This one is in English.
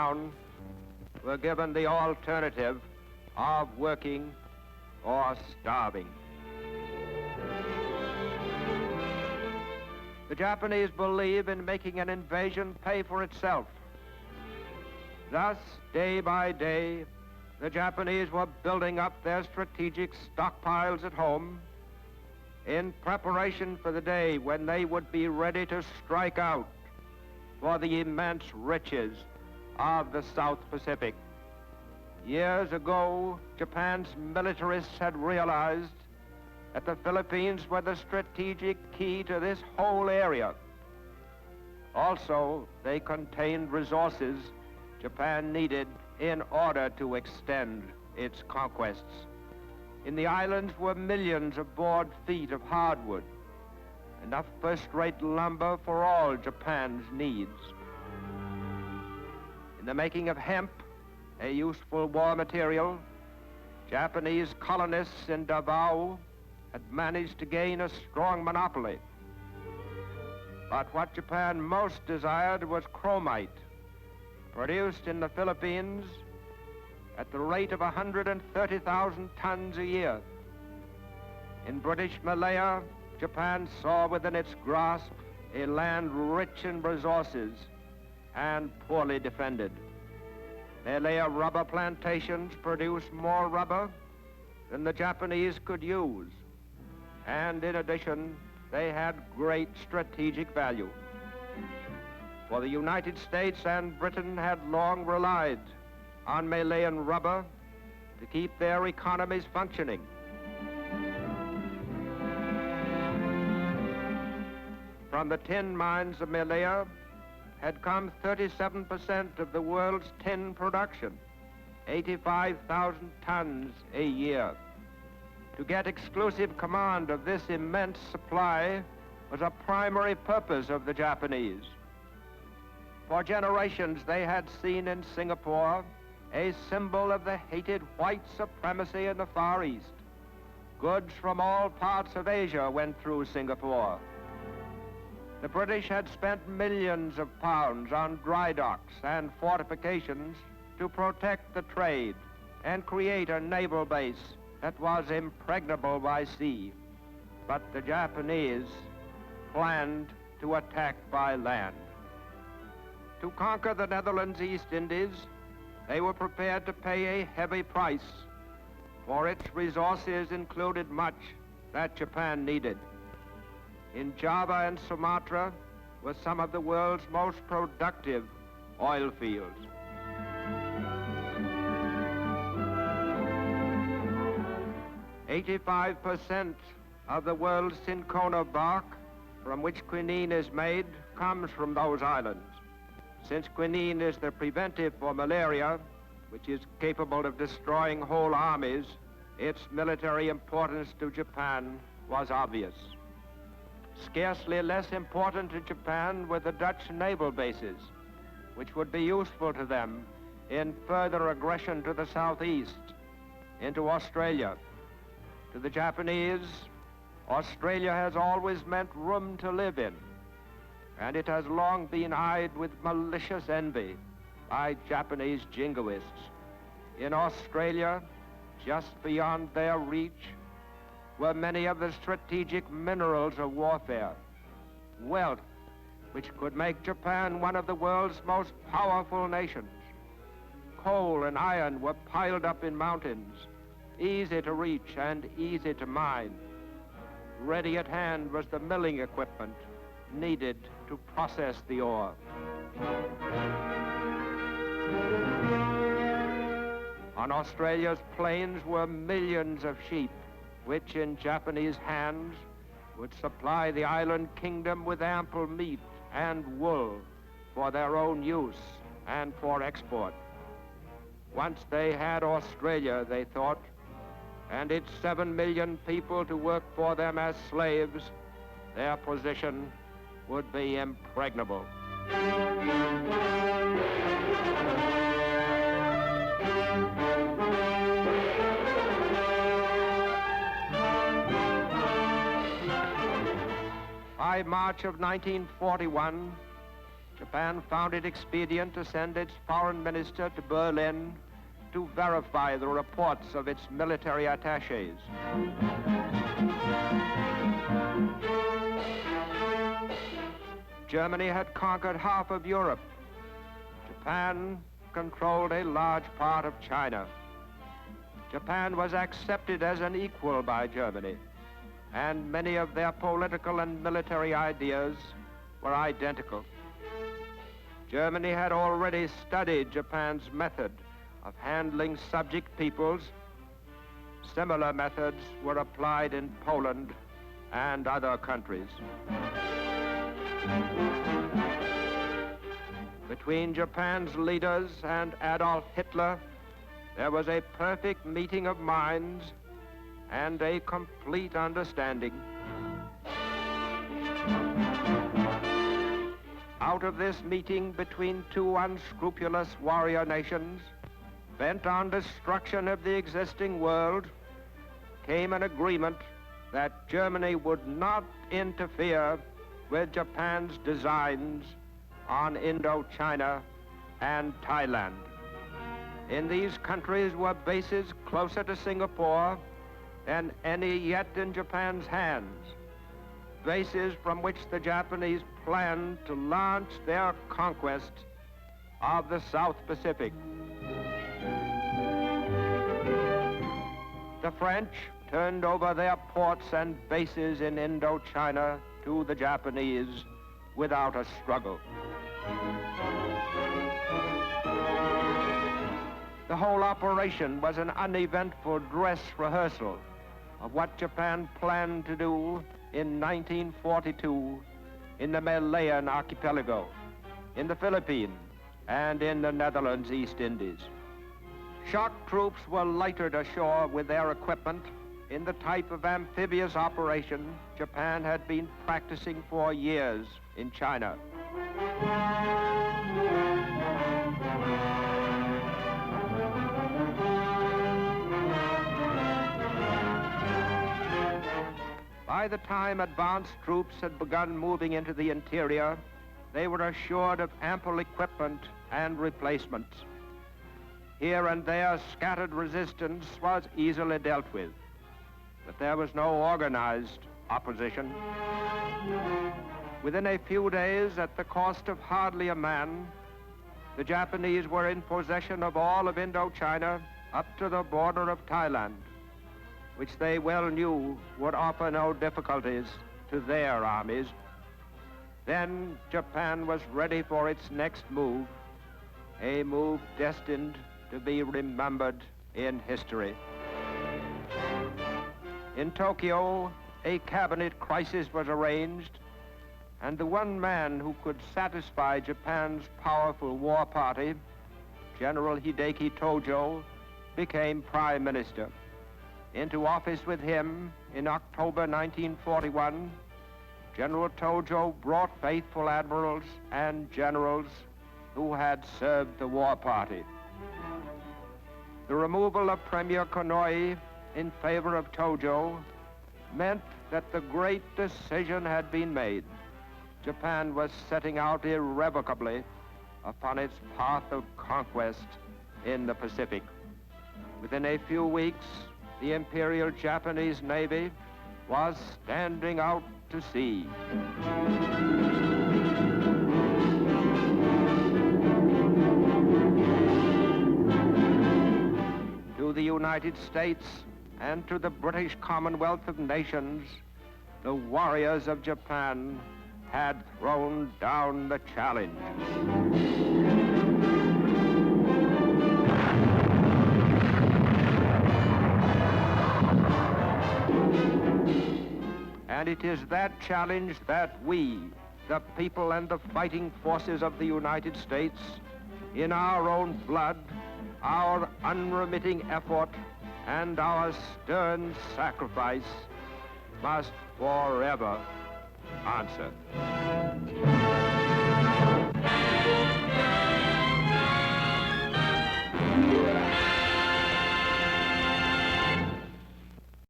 town were given the alternative of working or starving. The Japanese believe in making an invasion pay for itself. Thus, day by day, the Japanese were building up their strategic stockpiles at home in preparation for the day when they would be ready to strike out for the immense riches of the South Pacific. Years ago, Japan's militarists had realized that the Philippines were the strategic key to this whole area. Also, they contained resources Japan needed in order to extend its conquests. In the islands were millions of board feet of hardwood, enough first-rate lumber for all Japan's needs. In the making of hemp, a useful war material, Japanese colonists in Davao had managed to gain a strong monopoly. But what Japan most desired was chromite, produced in the Philippines at the rate of 130,000 tons a year. In British Malaya, Japan saw within its grasp a land rich in resources and poorly defended. Malaya rubber plantations produced more rubber than the Japanese could use, and in addition, they had great strategic value. For the United States and Britain had long relied on Malayan rubber to keep their economies functioning. From the tin mines of Malaya had come 37% of the world's tin production, 85,000 tons a year. To get exclusive command of this immense supply was a primary purpose of the Japanese. For generations, they had seen in Singapore a symbol of the hated white supremacy in the Far East. Goods from all parts of Asia went through Singapore. The British had spent millions of pounds on dry docks and fortifications to protect the trade and create a naval base that was impregnable by sea. But the Japanese planned to attack by land. To conquer the Netherlands East Indies, they were prepared to pay a heavy price, for its resources included much that Japan needed. In Java and Sumatra were some of the world's most productive oil fields. "85% of the world's cinchona bark from which quinine is made comes from those islands. Since quinine is the preventive for malaria, which is capable of destroying whole armies, its military importance to Japan was obvious. Scarcely less important to Japan were the Dutch naval bases, which would be useful to them in further aggression to the southeast, into Australia. To the Japanese, Australia has always meant room to live in, and it has long been eyed with malicious envy by Japanese jingoists. In Australia, just beyond their reach, were many of the strategic minerals of warfare, wealth which could make Japan one of the world's most powerful nations. Coal and iron were piled up in mountains, easy to reach and easy to mine. Ready at hand was the milling equipment needed to process the ore. On Australia's plains were millions of sheep, which in Japanese hands would supply the island kingdom with ample meat and wool for their own use and for export. Once they had Australia, they thought, and its 7 million people to work for them as slaves, their position would be impregnable. By March of 1941, Japan found it expedient to send its foreign minister to Berlin to verify the reports of its military attachés. Germany had conquered half of Europe. Japan controlled a large part of China. Japan was accepted as an equal by Germany, and many of their political and military ideas were identical. Germany had already studied Japan's method of handling subject peoples. Similar methods were applied in Poland and other countries. Between Japan's leaders and Adolf Hitler, there was a perfect meeting of minds and a complete understanding. Out of this meeting between two unscrupulous warrior nations, bent on destruction of the existing world, came an agreement that Germany would not interfere with Japan's designs on Indochina and Thailand. In these countries were bases closer to Singapore than any yet in Japan's hands, bases from which the Japanese planned to launch their conquest of the South Pacific. The French turned over their ports and bases in Indochina to the Japanese without a struggle. The whole operation was an uneventful dress rehearsal of what Japan planned to do in 1942 in the Malayan archipelago, in the Philippines, and in the Netherlands East Indies. Shock troops were lightered ashore with their equipment in the type of amphibious operation Japan had been practicing for years in China. By the time advanced troops had begun moving into the interior, they were assured of ample equipment and replacements. Here and there, scattered resistance was easily dealt with, but there was no organized opposition. Within a few days, at the cost of hardly a man, the Japanese were in possession of all of Indochina up to the border of Thailand, which they well knew would offer no difficulties to their armies. Then Japan was ready for its next move, a move destined to be remembered in history. In Tokyo, a cabinet crisis was arranged, and the one man who could satisfy Japan's powerful war party, General Hideki Tojo, became prime minister. Into office with him in October 1941, General Tojo brought faithful admirals and generals who had served the war party. The removal of Premier Konoye in favor of Tojo meant that the great decision had been made. Japan was setting out irrevocably upon its path of conquest in the Pacific. Within a few weeks, the Imperial Japanese Navy was standing out to sea. To the United States and to the British Commonwealth of Nations, the warriors of Japan had thrown down the challenge. And it is that challenge that we, the people and the fighting forces of the United States, in our own blood, our unremitting effort, and our stern sacrifice, must forever answer.